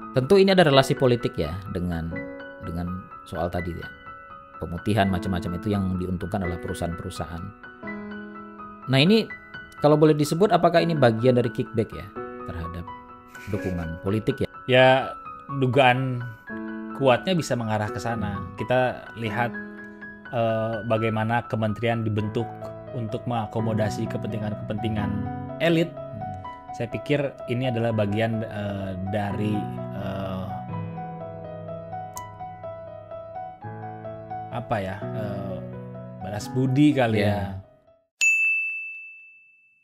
tentu ini ada relasi politik ya dengan soal tadi ya. Pemutihan macam-macam itu yang diuntungkan adalah perusahaan-perusahaan. Nah ini kalau boleh disebut apakah ini bagian dari kickback ya terhadap dukungan politik ya? Ya dugaan kuatnya bisa mengarah ke sana. Kita lihat bagaimana kementerian dibentuk untuk mengakomodasi kepentingan-kepentingan elit. Saya pikir ini adalah bagian dari balas budi kali ya.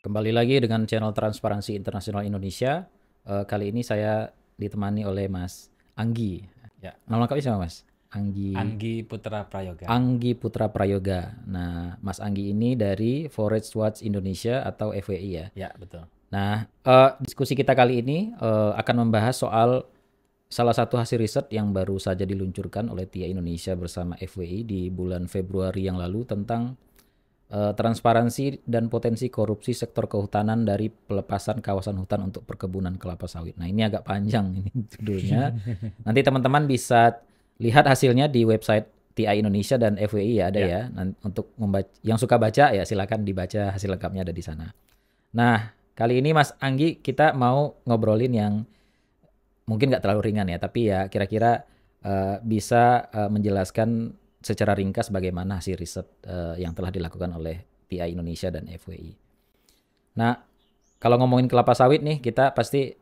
Kembali lagi dengan channel Transparansi Internasional Indonesia. Kali ini saya ditemani oleh Mas Anggi. Ya. Nama lengkapnya siapa Mas? Anggi Putra Prayoga. Anggi Putra Prayoga. Nah, Mas Anggi ini dari Forest Watch Indonesia atau FWI ya? Ya, betul. Nah, diskusi kita kali ini akan membahas soal salah satu hasil riset yang baru saja diluncurkan oleh TIA Indonesia bersama FWI di bulan Februari yang lalu tentang transparansi dan potensi korupsi sektor kehutanan dari pelepasan kawasan hutan untuk perkebunan kelapa sawit. Nah, ini agak panjang ini judulnya. Nanti teman-teman bisa lihat hasilnya di website TIA Indonesia dan FWI ya, ada ya. Untuk membaca, yang suka baca ya silakan dibaca, hasil lengkapnya ada di sana. Nah, kali ini Mas Anggi kita mau ngobrolin yang mungkin nggak terlalu ringan ya, tapi ya kira-kira bisa menjelaskan secara ringkas bagaimana hasil riset yang telah dilakukan oleh TIA Indonesia dan FWI. Nah, kalau ngomongin kelapa sawit nih, kita pasti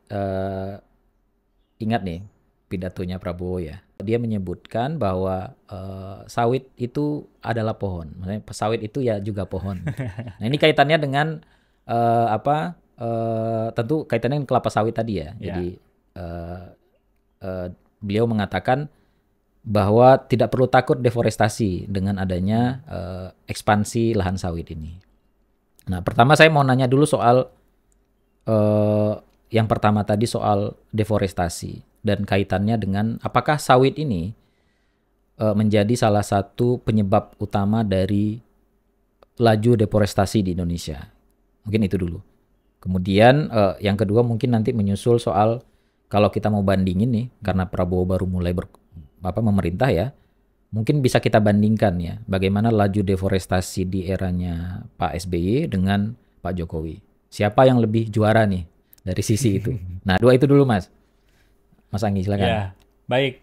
ingat nih pidatonya Prabowo ya. Dia menyebutkan bahwa sawit itu adalah pohon. Maksudnya sawit itu ya juga pohon. Nah, ini kaitannya dengan tentu kaitannya dengan kelapa sawit tadi ya. Jadi beliau mengatakan bahwa tidak perlu takut deforestasi dengan adanya ekspansi lahan sawit ini. Nah, pertama saya mau nanya dulu soal yang pertama tadi soal deforestasi dan kaitannya dengan apakah sawit ini menjadi salah satu penyebab utama dari laju deforestasi di Indonesia. Mungkin itu dulu. Kemudian yang kedua mungkin nanti menyusul soal kalau kita mau bandingin nih, karena Prabowo baru mulai memerintah ya, mungkin bisa kita bandingkan ya, bagaimana laju deforestasi di eranya Pak SBY dengan Pak Jokowi. Siapa yang lebih juara nih dari sisi itu? Nah, dua itu dulu Mas. Mas Anggi silakan. Ya, baik.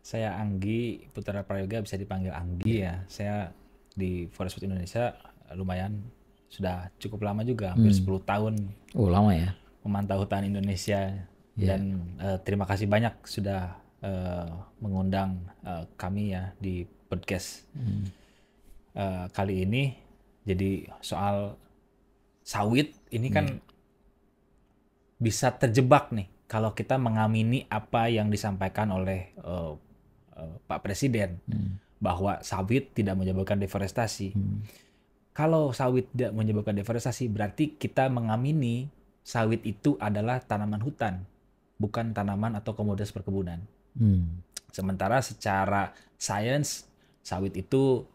Saya Anggi Putra Prayoga, bisa dipanggil Anggi ya. Saya di Forest Watch Indonesia lumayan sudah cukup lama juga, hampir 10 tahun. Oh, lama ya. Memantau hutan Indonesia dan terima kasih banyak sudah mengundang kami ya di podcast kali ini. Jadi soal sawit ini kan bisa terjebak nih kalau kita mengamini apa yang disampaikan oleh Pak Presiden bahwa sawit tidak menyebabkan deforestasi. Kalau sawit tidak menyebabkan deforestasi berarti kita mengamini sawit itu adalah tanaman hutan, bukan tanaman atau komoditas perkebunan. Sementara secara sains sawit itu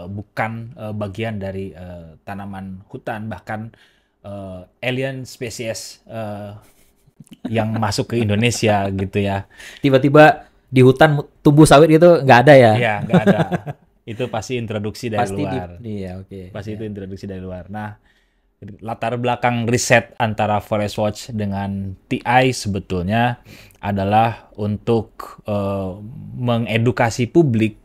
bukan bagian dari tanaman hutan, bahkan alien spesies yang masuk ke Indonesia gitu ya. Tiba-tiba di hutan tumbuh sawit gitu nggak ada ya? Iya, nggak ada. Itu pasti introduksi dari luar. Pasti itu introduksi dari luar. Nah, latar belakang riset antara Forest Watch dengan TI sebetulnya adalah untuk mengedukasi publik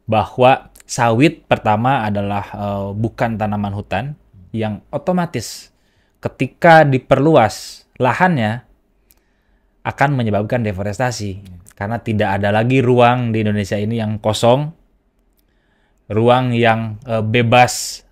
bahwa sawit pertama adalah bukan tanaman hutan yang otomatis ketika diperluas lahannya akan menyebabkan deforestasi karena tidak ada lagi ruang di Indonesia ini yang kosong, ruang yang bebas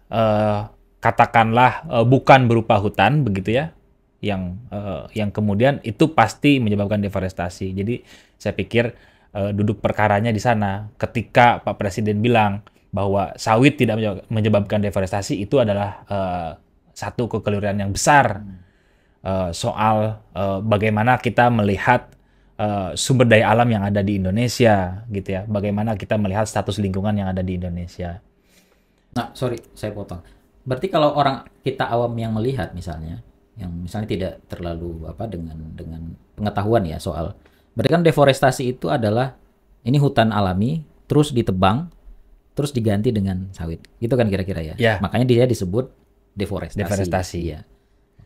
katakanlah bukan berupa hutan begitu ya, yang kemudian itu pasti menyebabkan deforestasi. Jadi saya pikir duduk perkaranya di sana. Ketika Pak Presiden bilang bahwa sawit tidak menyebabkan deforestasi, itu adalah satu kekeliruan yang besar soal bagaimana kita melihat sumber daya alam yang ada di Indonesia gitu ya. Bagaimana kita melihat status lingkungan yang ada di Indonesia. Nah, sorry, saya potong. Berarti kalau orang kita awam yang melihat misalnya, yang misalnya tidak terlalu dengan pengetahuan ya soal. Berarti kan deforestasi itu adalah ini hutan alami terus ditebang terus diganti dengan sawit. Gitu kan kira-kira ya. Ya. Makanya dia disebut deforestasi. Deforestasi. Ya.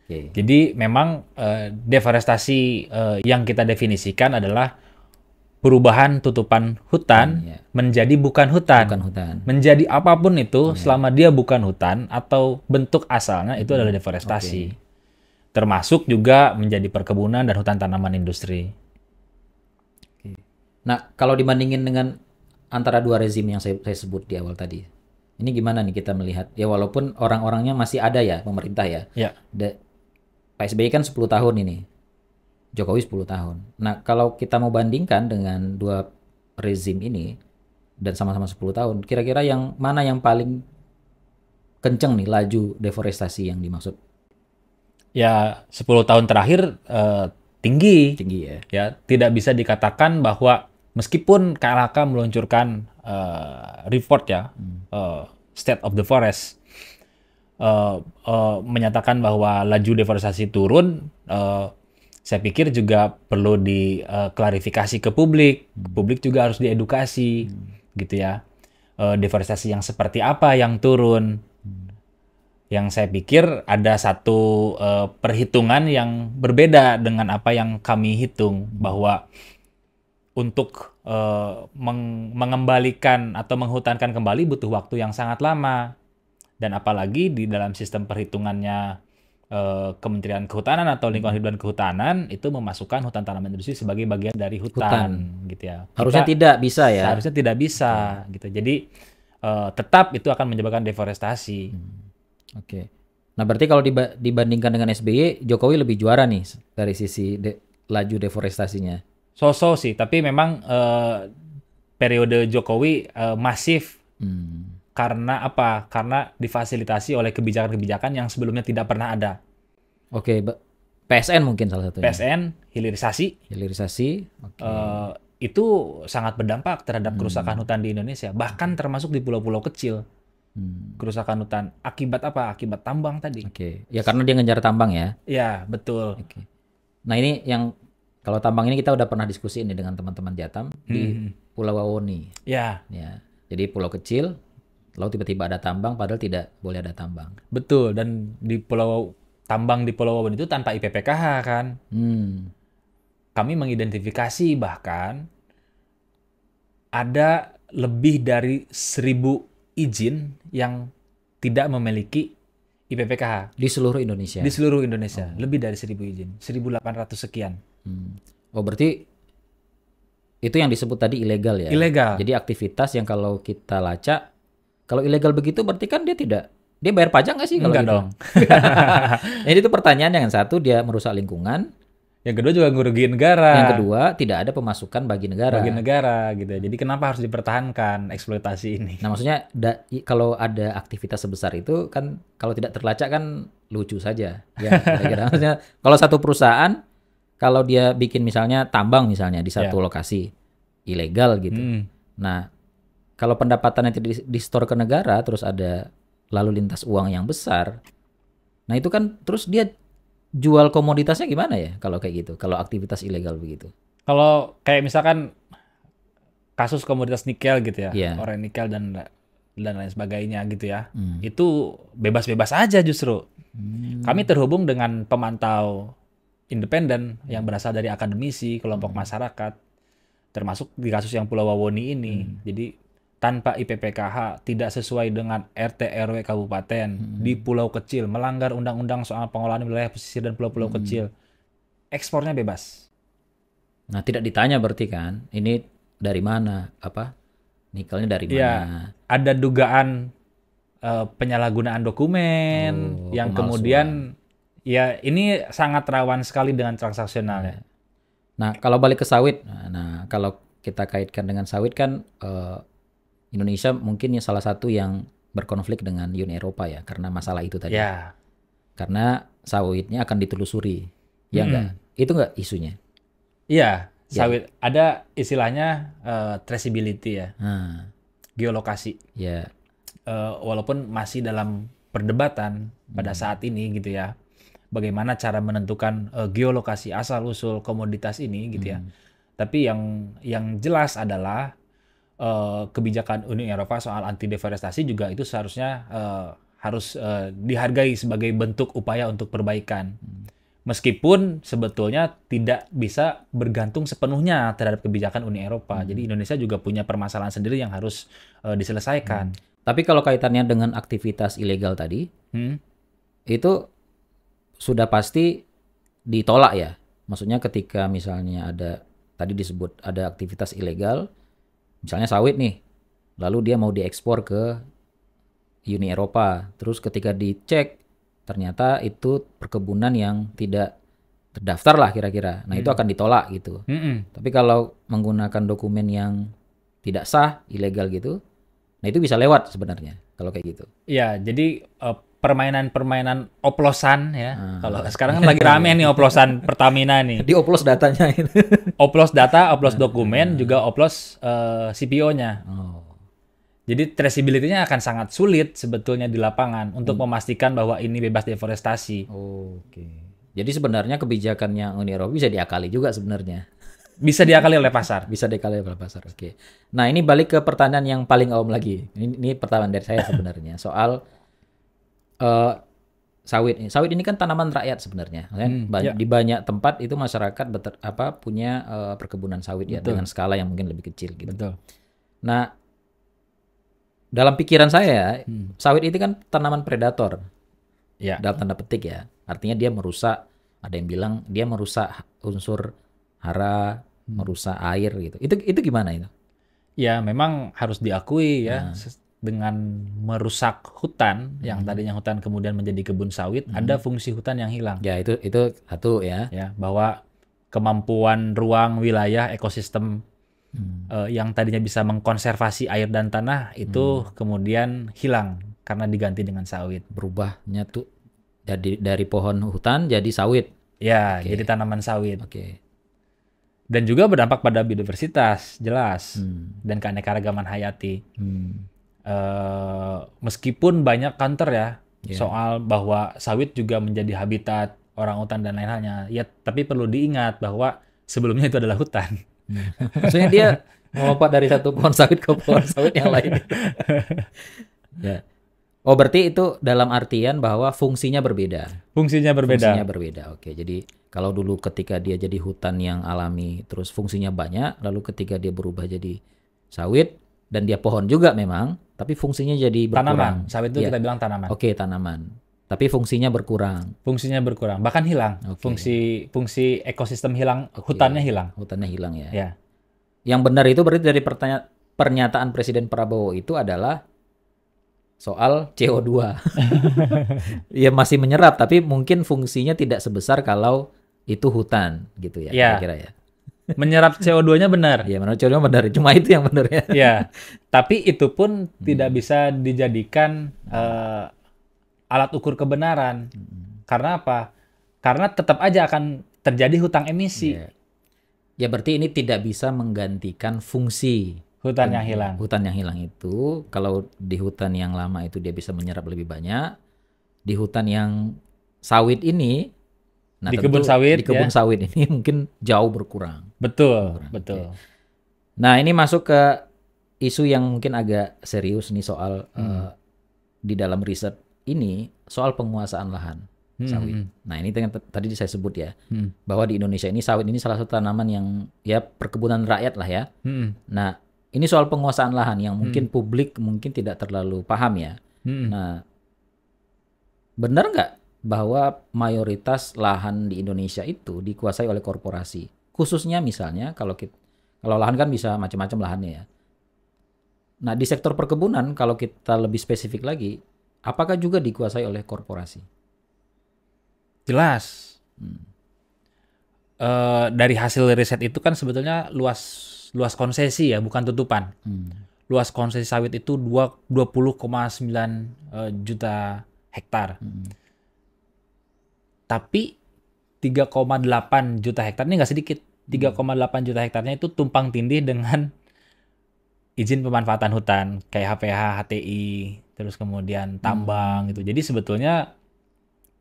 Okay. Jadi memang deforestasi yang kita definisikan adalah perubahan tutupan hutan menjadi bukan hutan. Menjadi apapun itu selama dia bukan hutan atau bentuk asalnya itu adalah deforestasi. Termasuk juga menjadi perkebunan dan hutan tanaman industri. Nah, kalau dibandingin dengan antara dua rezim yang saya sebut di awal tadi, ini gimana nih kita melihat? Ya walaupun orang-orangnya masih ada ya, pemerintah ya. Pak SBY kan 10 tahun ini. Jokowi 10 tahun. Nah, kalau kita mau bandingkan dengan dua rezim ini dan sama-sama 10 tahun, kira-kira yang mana yang paling kenceng nih laju deforestasi yang dimaksud? Ya, 10 tahun terakhir tinggi ya. Ya, tidak bisa dikatakan bahwa meskipun KLHK meluncurkan report ya, State of the Forest, menyatakan bahwa laju deforestasi turun, saya pikir juga perlu diklarifikasi ke publik. Publik juga harus diedukasi, gitu ya. Deforestasi yang seperti apa yang turun? Yang saya pikir ada satu perhitungan yang berbeda dengan apa yang kami hitung, bahwa untuk mengembalikan atau menghutankan kembali butuh waktu yang sangat lama. Dan apalagi di dalam sistem perhitungannya Kementerian Kehutanan atau Lingkungan Hidup dan Kehutanan itu memasukkan hutan tanaman industri sebagai bagian dari hutan. Gitu ya. Harusnya tidak bisa ya. Harusnya tidak bisa gitu. Jadi tetap itu akan menyebabkan deforestasi. Oke. Nah, berarti kalau dibandingkan dengan SBY, Jokowi lebih juara nih dari sisi laju deforestasinya. So-so sih, tapi memang periode Jokowi masif. Karena apa? Karena difasilitasi oleh kebijakan-kebijakan yang sebelumnya tidak pernah ada. Oke, PSN mungkin salah satunya. PSN, hilirisasi. Itu sangat berdampak terhadap kerusakan hutan di Indonesia. Bahkan termasuk di pulau-pulau kecil. Kerusakan hutan. Akibat apa? Akibat tambang tadi. Ya karena dia ngejar tambang ya? Ya, betul. Nah ini yang, kalau tambang ini kita udah pernah diskusi ini dengan teman-teman Jatam di Pulau Wawoni. Ya. Jadi pulau kecil, lalu tiba-tiba ada tambang, padahal tidak boleh ada tambang. Betul, dan di tambang di Pulau Wawon itu tanpa IPPKH kan. Kami mengidentifikasi bahkan ada lebih dari 1.000 izin yang tidak memiliki IPPKH. Di seluruh Indonesia? Di seluruh Indonesia, lebih dari 1.000 izin, 1.800 sekian. Oh berarti itu yang disebut tadi ilegal ya? Ilegal. Jadi aktivitas yang kalau kita lacak, kalau ilegal begitu berarti kan dia bayar pajak nggak sih kalau Enggak gitu? Dong. Jadi itu pertanyaan yang satu, dia merusak lingkungan. Yang kedua juga ngerugiin negara. Yang kedua tidak ada pemasukan bagi negara. Gitu. Jadi kenapa harus dipertahankan eksploitasi ini? Nah maksudnya kalau ada aktivitas sebesar itu kan kalau tidak terlacak kan lucu saja. Ya, kira-kira. Maksudnya kalau satu perusahaan kalau dia bikin misalnya tambang misalnya di satu lokasi ilegal gitu. Nah kalau pendapatannya tidak di-store ke negara, terus ada lalu lintas uang yang besar, nah itu kan terus dia jual komoditasnya gimana ya kalau kayak gitu, kalau aktivitas ilegal begitu? Kalau kayak misalkan kasus komoditas nikel gitu ya, orang nikel dan lain sebagainya gitu ya, itu bebas-bebas aja justru. Kami terhubung dengan pemantau independen yang berasal dari akademisi, kelompok masyarakat, termasuk di kasus yang Pulau Wawoni ini. Jadi tanpa IPPKH, tidak sesuai dengan RT RW kabupaten, di pulau kecil, melanggar undang-undang soal pengelolaan wilayah pesisir dan pulau-pulau kecil, ekspornya bebas. Nah tidak ditanya berarti kan, ini dari mana, nikelnya dari mana? Ya, ada dugaan penyalahgunaan dokumen yang kemudian ya ini sangat rawan sekali dengan transaksional ya. Nah kalau balik ke sawit, nah kalau kita kaitkan dengan sawit kan Indonesia mungkin salah satu yang berkonflik dengan Uni Eropa ya karena masalah itu tadi. Karena sawitnya akan ditelusuri, ya enggak? Itu enggak isunya? Iya, sawit ada istilahnya traceability ya, geolokasi. Walaupun masih dalam perdebatan pada saat ini gitu ya, bagaimana cara menentukan geolokasi asal-usul komoditas ini gitu ya. Tapi yang jelas adalah kebijakan Uni Eropa soal anti deforestasi juga itu seharusnya harus dihargai sebagai bentuk upaya untuk perbaikan. Meskipun sebetulnya tidak bisa bergantung sepenuhnya terhadap kebijakan Uni Eropa. Jadi Indonesia juga punya permasalahan sendiri yang harus diselesaikan. Tapi kalau kaitannya dengan aktivitas ilegal tadi, itu sudah pasti ditolak ya. Maksudnya ketika misalnya ada, tadi disebut ada aktivitas ilegal, misalnya sawit nih, lalu dia mau diekspor ke Uni Eropa. Terus ketika dicek, ternyata itu perkebunan yang tidak terdaftar lah kira-kira. Nah itu akan ditolak gitu. Tapi kalau menggunakan dokumen yang tidak sah, ilegal gitu, nah itu bisa lewat sebenarnya kalau kayak gitu. Ya, jadi permainan-permainan oplosan ya. Kalau sekarang kan lagi rame nih oplosan Pertamina nih. Dioplos datanya itu. Oplos data, oplos dokumen, juga oplos CPO-nya. Jadi traceability-nya akan sangat sulit sebetulnya di lapangan untuk memastikan bahwa ini bebas deforestasi. Oke. Jadi sebenarnya kebijakannya Uni Eropa bisa diakali juga sebenarnya. Bisa diakali oleh pasar. Bisa diakali oleh pasar. Oke. Nah ini balik ke pertanyaan yang paling awam lagi. Ini pertanyaan dari saya sebenarnya soal sawit. Sawit ini kan tanaman rakyat sebenarnya. Di banyak tempat itu masyarakat punya perkebunan sawit ya dengan skala yang mungkin lebih kecil gitu. Betul. Nah, dalam pikiran saya, sawit itu kan tanaman predator. Ya. Dalam tanda petik ya. Artinya dia merusak, ada yang bilang dia merusak unsur hara, merusak air gitu. Itu gimana itu? Ya, memang harus diakui ya, dengan merusak hutan yang tadinya hutan kemudian menjadi kebun sawit, ada fungsi hutan yang hilang. Ya, itu satu ya. Ya, bahwa kemampuan ruang wilayah ekosistem yang tadinya bisa mengkonservasi air dan tanah itu kemudian hilang karena diganti dengan sawit. Berubahnya tuh dari pohon hutan jadi sawit. Ya, jadi tanaman sawit. Oke. Dan juga berdampak pada biodiversitas, jelas. Dan keanekaragaman hayati. Meskipun banyak counter ya soal bahwa sawit juga menjadi habitat orangutan dan lain halnya. Ya, tapi perlu diingat bahwa sebelumnya itu adalah hutan. Maksudnya dia melompat dari satu pohon sawit ke pohon sawit yang lain. Ya. Oh, berarti itu dalam artian bahwa fungsinya berbeda. Fungsinya berbeda. Oke, jadi kalau dulu ketika dia jadi hutan yang alami, terus fungsinya banyak, lalu ketika dia berubah jadi sawit, dan dia pohon juga memang, tapi fungsinya jadi berkurang. Tanaman, sawit itu kita bilang tanaman. Oke, tanaman. Tapi fungsinya berkurang. Bahkan hilang. Fungsi ekosistem hilang, hutannya hilang. Hutannya hilang ya. Ya. Yang benar itu berarti dari pernyataan Presiden Prabowo itu adalah soal CO2. Ya masih menyerap, tapi mungkin fungsinya tidak sebesar kalau itu hutan gitu ya, kira-kira ya. Menyerap CO2-nya benar. Ya, menurut CO2 benar. Cuma itu yang benar ya. Ya, tapi itu pun tidak bisa dijadikan alat ukur kebenaran. Karena apa? Karena tetap aja akan terjadi hutang emisi. Ya berarti ini tidak bisa menggantikan fungsi hutan yang hilang. Hutan yang hilang itu, kalau di hutan yang lama itu dia bisa menyerap lebih banyak. Di hutan yang sawit ini, nah di kebun sawit ini mungkin jauh berkurang. Betul. Okay. Nah ini masuk ke isu yang mungkin agak serius nih soal di dalam riset ini soal penguasaan lahan sawit. Nah ini tadi saya sebut ya, bahwa di Indonesia ini sawit ini salah satu tanaman yang ya perkebunan rakyat lah ya. Nah ini soal penguasaan lahan yang mungkin publik mungkin tidak terlalu paham ya. Nah benar nggak bahwa mayoritas lahan di Indonesia itu dikuasai oleh korporasi? Khususnya misalnya kalau lahan kan bisa macam-macam lahannya ya. Nah di sektor perkebunan kalau kita lebih spesifik lagi, apakah juga dikuasai oleh korporasi? Jelas. Dari hasil riset itu kan sebetulnya luas konsesi ya, bukan tutupan. Luas konsesi sawit itu 20,9 juta hektar. Tapi 3,8 juta hektar ini nggak sedikit. 3,8 juta hektarnya itu tumpang tindih dengan izin pemanfaatan hutan kayak HPH, HTI, terus kemudian tambang gitu. Jadi sebetulnya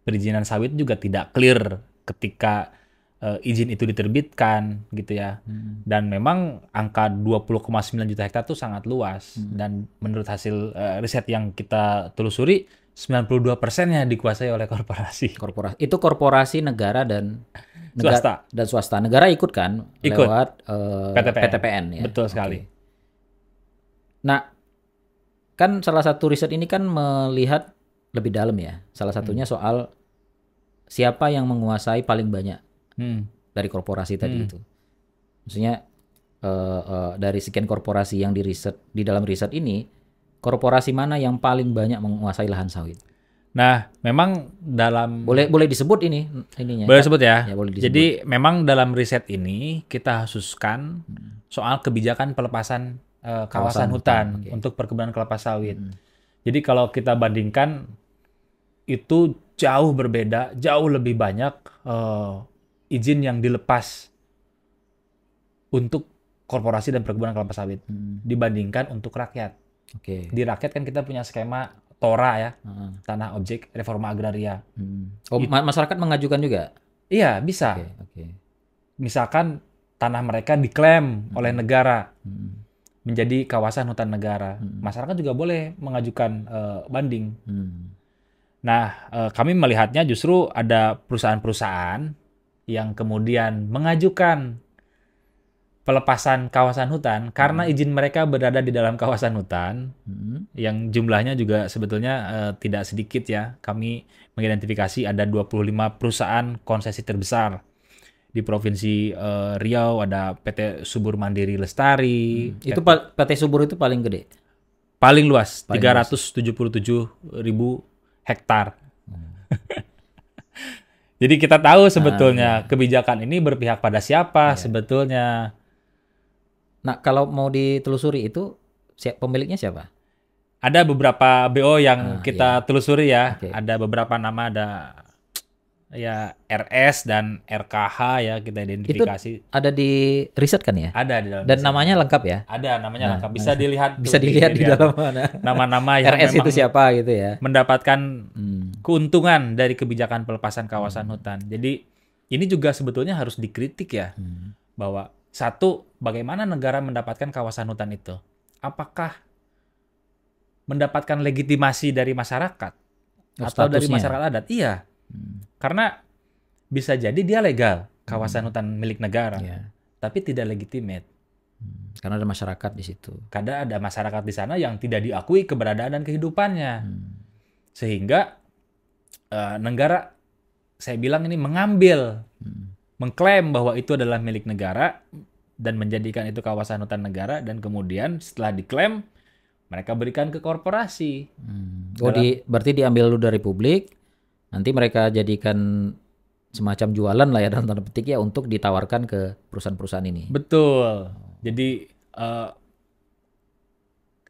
perizinan sawit juga tidak clear ketika izin itu diterbitkan gitu ya. Dan memang angka 20,9 juta hektar itu sangat luas. Dan menurut hasil riset yang kita telusuri, 92%-nya dikuasai oleh korporasi. Itu korporasi negara dan swasta. Negara ikut kan lewat PTPN ya. Betul sekali. Nah, kan salah satu riset ini kan melihat lebih dalam ya. Salah satunya soal siapa yang menguasai paling banyak dari korporasi tadi itu. Maksudnya dari sekian korporasi yang di dalam riset ini, korporasi mana yang paling banyak menguasai lahan sawit? Nah, memang dalam boleh disebut ininya. Boleh disebut ya. Boleh disebut. Jadi memang dalam riset ini kita khususkan soal kebijakan pelepasan kawasan hutan untuk perkebunan kelapa sawit. Jadi kalau kita bandingkan itu jauh berbeda, jauh lebih banyak izin yang dilepas untuk korporasi dan perkebunan kelapa sawit dibandingkan untuk rakyat. Di rakyat kan kita punya skema TORA ya, tanah objek reforma agraria. Masyarakat mengajukan juga? Iya, bisa. Misalkan tanah mereka diklaim oleh negara menjadi kawasan hutan negara, masyarakat juga boleh mengajukan banding. Nah, kami melihatnya justru ada perusahaan-perusahaan yang kemudian mengajukan pelepasan kawasan hutan karena izin mereka berada di dalam kawasan hutan yang jumlahnya juga sebetulnya tidak sedikit ya. Kami mengidentifikasi ada 25 perusahaan konsesi terbesar di Provinsi Riau, ada PT Subur Mandiri Lestari. Itu PT Subur itu paling gede? Paling luas, 377.000 hektar. Jadi kita tahu sebetulnya kebijakan ini berpihak pada siapa sebetulnya. Nah, kalau mau ditelusuri itu pemiliknya siapa? Ada beberapa BO yang kita telusuri ya. Ada beberapa nama, ada ya RS dan RKH ya kita identifikasi. Itu ada di riset kan ya? Ada di dalam. Dan namanya lengkap ya? Ada namanya lengkap. Bisa dilihat. Bisa dilihat di dalam mana. Nama-nama yang RS itu siapa gitu ya? Mendapatkan keuntungan dari kebijakan pelepasan kawasan hutan. Jadi ini juga sebetulnya harus dikritik ya. Bahwa satu, bagaimana negara mendapatkan kawasan hutan itu? Apakah mendapatkan legitimasi dari masyarakat? Atau dari masyarakat adat? Iya. Karena bisa jadi dia legal, kawasan hutan milik negara. Tapi tidak legitimate. Karena ada masyarakat di situ. Karena ada masyarakat di sana yang tidak diakui keberadaan dan kehidupannya. Sehingga negara, saya bilang ini mengambil, mengklaim bahwa itu adalah milik negara dan menjadikan itu kawasan hutan negara, dan kemudian setelah diklaim mereka berikan ke korporasi. Berarti diambil dulu dari publik, nanti mereka jadikan semacam jualan lah ya dalam tanda petik ya untuk ditawarkan ke perusahaan-perusahaan ini. Betul. Jadi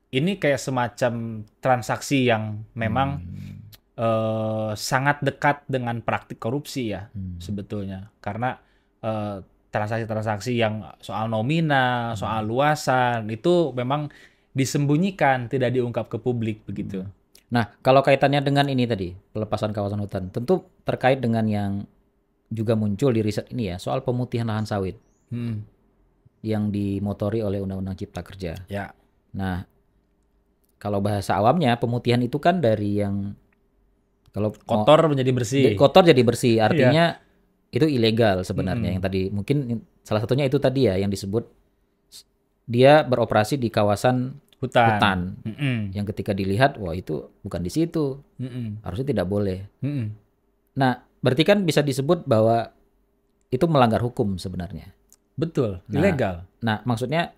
ini kayak semacam transaksi yang memang sangat dekat dengan praktik korupsi ya sebetulnya. Karena transaksi-transaksi yang soal nominal, soal luasan itu memang disembunyikan, tidak diungkap ke publik begitu. Nah, kalau kaitannya dengan ini tadi, pelepasan kawasan hutan, tentu terkait dengan yang juga muncul di riset ini ya, soal pemutihan lahan sawit yang dimotori oleh Undang-Undang Cipta Kerja. Ya. Nah, kalau bahasa awamnya pemutihan itu kan dari yang kalau kotor menjadi bersih. Kotor jadi bersih, artinya itu ilegal sebenarnya. Yang tadi mungkin salah satunya itu tadi ya yang disebut dia beroperasi di kawasan hutan. Yang ketika dilihat, wah itu bukan di situ, harusnya tidak boleh. Nah, berarti kan bisa disebut bahwa itu melanggar hukum sebenarnya. Betul, ilegal. Nah, maksudnya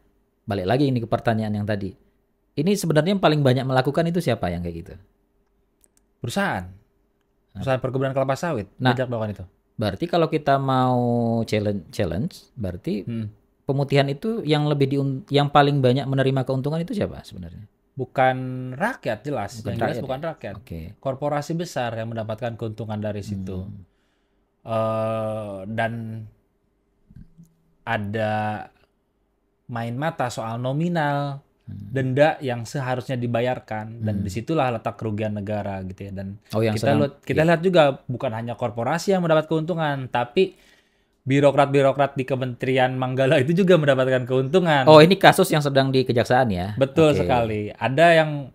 balik lagi ini ke pertanyaan yang tadi. Ini sebenarnya yang paling banyak melakukan itu siapa yang kayak gitu? Perusahaan perkebunan kelapa sawit. Pajak melakukan itu. Berarti kalau kita mau challenge, berarti pemutihan itu yang yang paling banyak menerima keuntungan itu siapa sebenarnya? Bukan rakyat jelas. Bukan rakyat. Korporasi besar yang mendapatkan keuntungan dari situ. Dan ada main mata soal nominal denda yang seharusnya dibayarkan, dan disitulah letak kerugian negara gitu ya. Dan yang kita lihat juga bukan hanya korporasi yang mendapat keuntungan, tapi birokrat-birokrat di Kementerian Manggala itu juga mendapatkan keuntungan. Oh, ini kasus yang sedang di kejaksaan ya? Betul sekali. Ada yang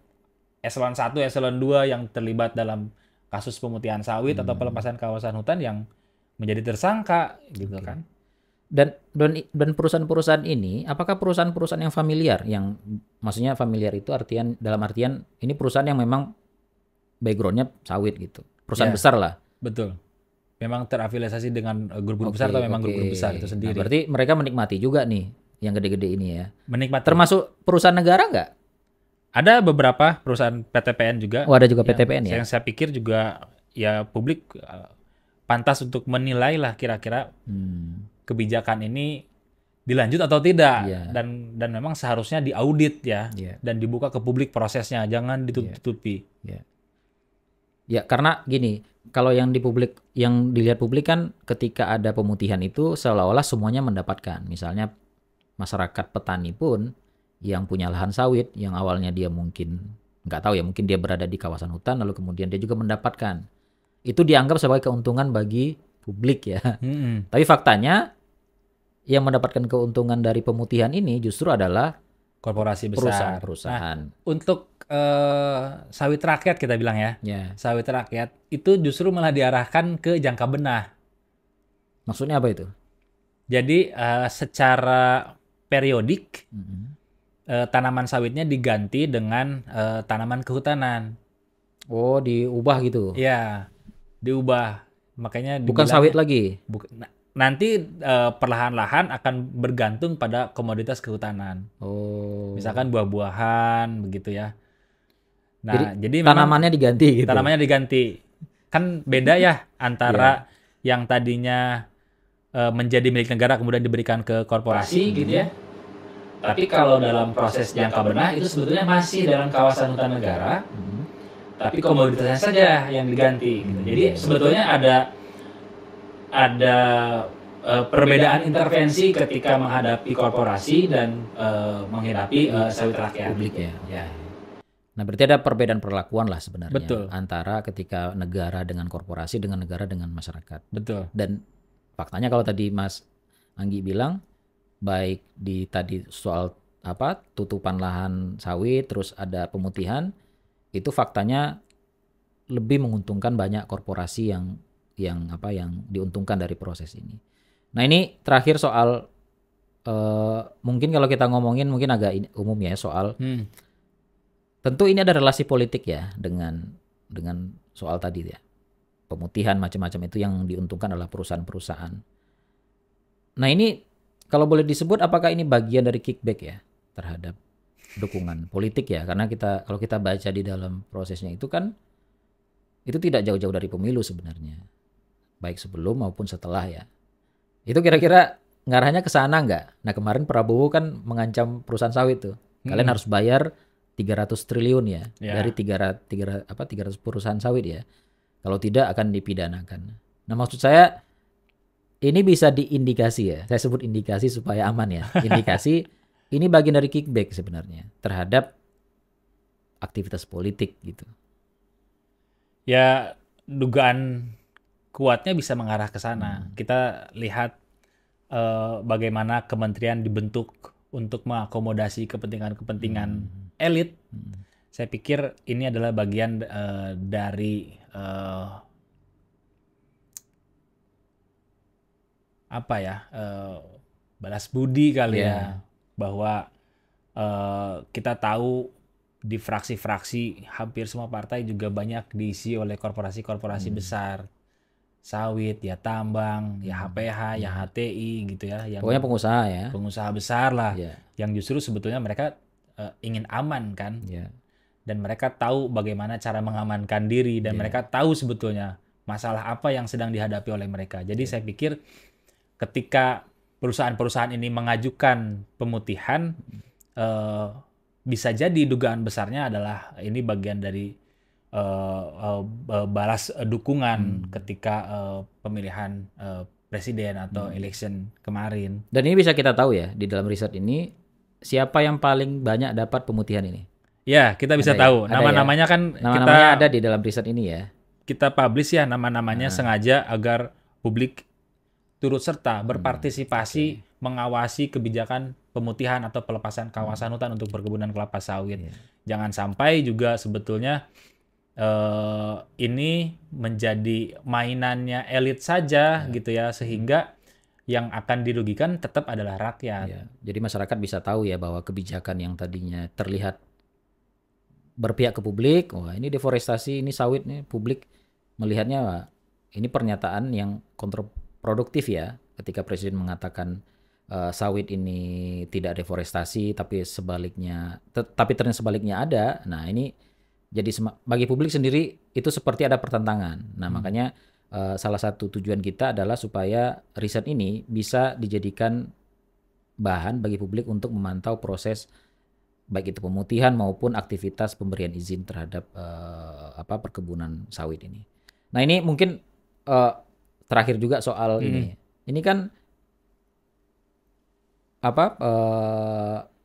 eselon 1, eselon 2 yang terlibat dalam kasus pemutihan sawit atau pelepasan kawasan hutan yang menjadi tersangka gitu kan. Dan perusahaan-perusahaan ini, apakah perusahaan-perusahaan yang familiar, yang maksudnya familiar itu dalam artian ini perusahaan yang memang backgroundnya sawit gitu, perusahaan besar lah. Betul. Memang terafiliasi dengan grup-grup besar atau memang grup-grup besar itu sendiri. Nah, berarti mereka menikmati juga nih yang gede-gede ini ya. Menikmati. Termasuk perusahaan negara nggak? Ada beberapa perusahaan PTPN juga. Oh, ada juga PTPN ya. Yang saya pikir juga ya publik pantas untuk menilai lah kira-kira kebijakan ini dilanjut atau tidak, dan memang seharusnya diaudit ya, dan dibuka ke publik prosesnya, jangan ditutupi. Ya, karena gini, kalau yang dilihat publik kan ketika ada pemutihan itu seolah-olah semuanya mendapatkan. Misalnya masyarakat petani pun yang punya lahan sawit yang awalnya dia mungkin nggak tahu ya, mungkin dia berada di kawasan hutan lalu kemudian dia juga mendapatkan. Itu dianggap sebagai keuntungan bagi publik ya. Tapi faktanya yang mendapatkan keuntungan dari pemutihan ini justru adalah korporasi besar, perusahaan. Nah, untuk sawit rakyat kita bilang ya, sawit rakyat itu justru malah diarahkan ke jangka benah. Maksudnya apa itu? Jadi secara periodik tanaman sawitnya diganti dengan tanaman kehutanan. Oh, diubah gitu? Iya, diubah. Makanya bukan sawit lagi. Nanti perlahan-lahan akan bergantung pada komoditas kehutanan. Oh. Misalkan buah-buahan begitu ya. Nah, jadi tanamannya diganti gitu. Tanamannya diganti. Kan beda ya antara yang tadinya menjadi milik negara kemudian diberikan ke korporasi gitu ya. Tapi kalau dalam proses jangka benah itu sebetulnya masih dalam kawasan hutan negara. Tapi komoditasnya saja yang diganti gitu. Jadi sebetulnya ada perbedaan intervensi ketika menghadapi korporasi dan menghadapi sawit rakyat. Publik ya. Nah, berarti ada perbedaan perlakuan lah sebenarnya. Betul. Antara ketika negara dengan korporasi dengan negara dengan masyarakat. Betul. Dan faktanya kalau tadi Mas Anggi bilang, baik di tadi soal tutupan lahan sawit, terus ada pemutihan, itu faktanya lebih menguntungkan banyak korporasi yang diuntungkan dari proses ini. Nah, ini terakhir soal mungkin kalau kita ngomongin mungkin agak umum ya soal tentu ini ada relasi politik ya dengan soal tadi ya, pemutihan macam-macam itu yang diuntungkan adalah perusahaan-perusahaan. Nah, ini kalau boleh disebut apakah ini bagian dari kickback ya terhadap dukungan politik ya, karena kalau kita baca di dalam prosesnya itu kan itu tidak jauh-jauh dari pemilu sebenarnya, baik sebelum maupun setelah ya. Itu kira-kira ngarahnya ke sana nggak? Nah, kemarin Prabowo kan mengancam perusahaan sawit tuh, kalian harus bayar 300 triliun ya dari 300 perusahaan sawit ya. Kalau tidak akan dipidanakan. Nah, maksud saya ini bisa diindikasi ya. Saya sebut indikasi supaya aman ya. Indikasi ini bagian dari kickback sebenarnya terhadap aktivitas politik gitu. Ya, dugaan kuatnya bisa mengarah ke sana. Kita lihat bagaimana kementerian dibentuk untuk mengakomodasi kepentingan-kepentingan elit. Saya pikir ini adalah bagian dari balas budi kali ya, bahwa kita tahu di fraksi-fraksi hampir semua partai juga banyak diisi oleh korporasi-korporasi besar, sawit, ya tambang, ya HPH, ya HTI gitu ya. Pokoknya pengusaha ya. Pengusaha besar lah, yang justru sebetulnya mereka ingin aman kan, dan mereka tahu bagaimana cara mengamankan diri, dan mereka tahu sebetulnya masalah apa yang sedang dihadapi oleh mereka. Jadi saya pikir ketika perusahaan-perusahaan ini mengajukan pemutihan, bisa jadi dugaan besarnya adalah ini bagian dari balas dukungan ketika pemilihan presiden atau election kemarin. Dan ini bisa kita tahu ya, di dalam riset ini siapa yang paling banyak dapat pemutihan ini? Ya, kita bisa tahu. Nama-namanya kan nama-namanya ada di dalam riset ini ya. Kita publish ya nama-namanya sengaja agar publik turut serta berpartisipasi mengawasi kebijakan pemutihan atau pelepasan kawasan hutan untuk perkebunan kelapa sawit. Jangan sampai juga sebetulnya ini menjadi mainannya elit saja gitu ya, sehingga yang akan dirugikan tetap adalah rakyat. Ya, jadi masyarakat bisa tahu ya bahwa kebijakan yang tadinya terlihat berpihak ke publik, wah ini deforestasi, ini sawit nih, publik melihatnya wah, ini pernyataan yang kontraproduktif ya, ketika presiden mengatakan sawit ini tidak deforestasi, tapi sebaliknya, tapi ternyata sebaliknya ada. Nah ini jadi bagi publik sendiri itu seperti ada pertentangan. Nah makanya salah satu tujuan kita adalah supaya riset ini bisa dijadikan bahan bagi publik untuk memantau proses baik itu pemutihan maupun aktivitas pemberian izin terhadap perkebunan sawit ini. Nah ini mungkin terakhir juga soal ini. Ini kan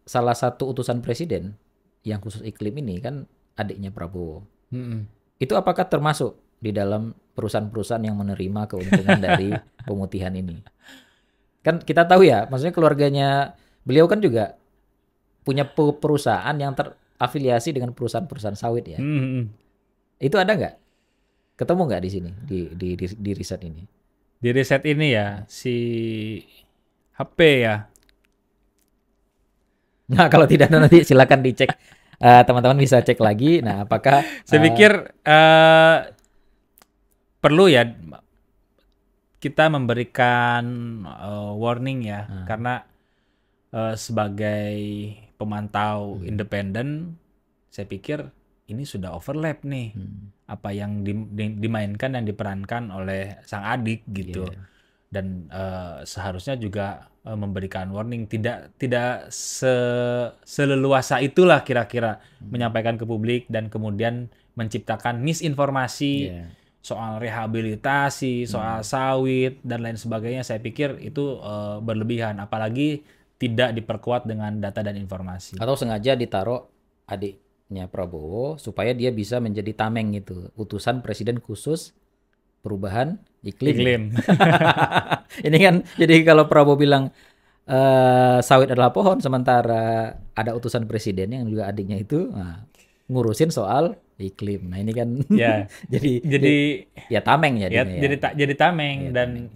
salah satu utusan presiden yang khusus iklim ini kan adiknya Prabowo. Itu apakah termasuk di dalam perusahaan-perusahaan yang menerima keuntungan dari pemutihan ini? Kan kita tahu ya, maksudnya keluarganya beliau kan juga punya perusahaan yang terafiliasi dengan perusahaan-perusahaan sawit ya. Itu ada nggak? Ketemu nggak di sini di riset ini? Di riset ini ya si HP ya. Nah kalau tidak nanti silakan dicek, teman-teman bisa cek lagi. Nah apakah? Saya pikir perlu ya kita memberikan warning ya, karena sebagai pemantau independen, saya pikir ini sudah overlap nih apa yang dimainkan dan diperankan oleh sang adik gitu. Dan seharusnya juga memberikan warning, tidak seleluasa itulah kira-kira menyampaikan ke publik dan kemudian menciptakan misinformasi soal rehabilitasi, soal sawit dan lain sebagainya. Saya pikir itu berlebihan, apalagi tidak diperkuat dengan data dan informasi. Atau sengaja ditaruh adiknya Prabowo supaya dia bisa menjadi tameng gitu, utusan presiden khusus perubahan iklim. Ini kan jadi kalau Prabowo bilang sawit adalah pohon, sementara ada utusan presiden yang juga adiknya itu ngurusin soal iklim. Nah ini kan jadi ya tameng ya. Jadi tameng dan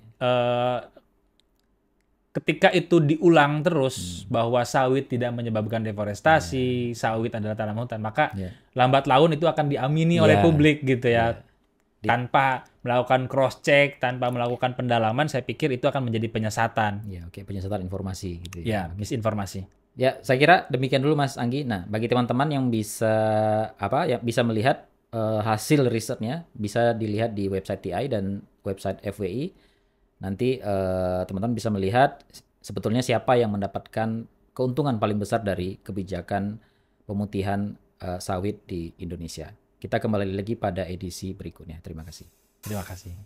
ketika itu diulang terus bahwa sawit tidak menyebabkan deforestasi, sawit adalah tanam hutan, maka lambat laun itu akan diamini oleh publik gitu ya. Tanpa melakukan cross check, tanpa melakukan pendalaman, saya pikir itu akan menjadi penyesatan. Penyesatan informasi gitu ya. Misinformasi. Ya, saya kira demikian dulu Mas Anggi. Nah, bagi teman-teman yang bisa bisa melihat hasil risetnya, bisa dilihat di website TI dan website FWI. Nanti teman-teman bisa melihat sebetulnya siapa yang mendapatkan keuntungan paling besar dari kebijakan pemutihan sawit di Indonesia. Kita kembali lagi pada edisi berikutnya. Terima kasih. Terima kasih.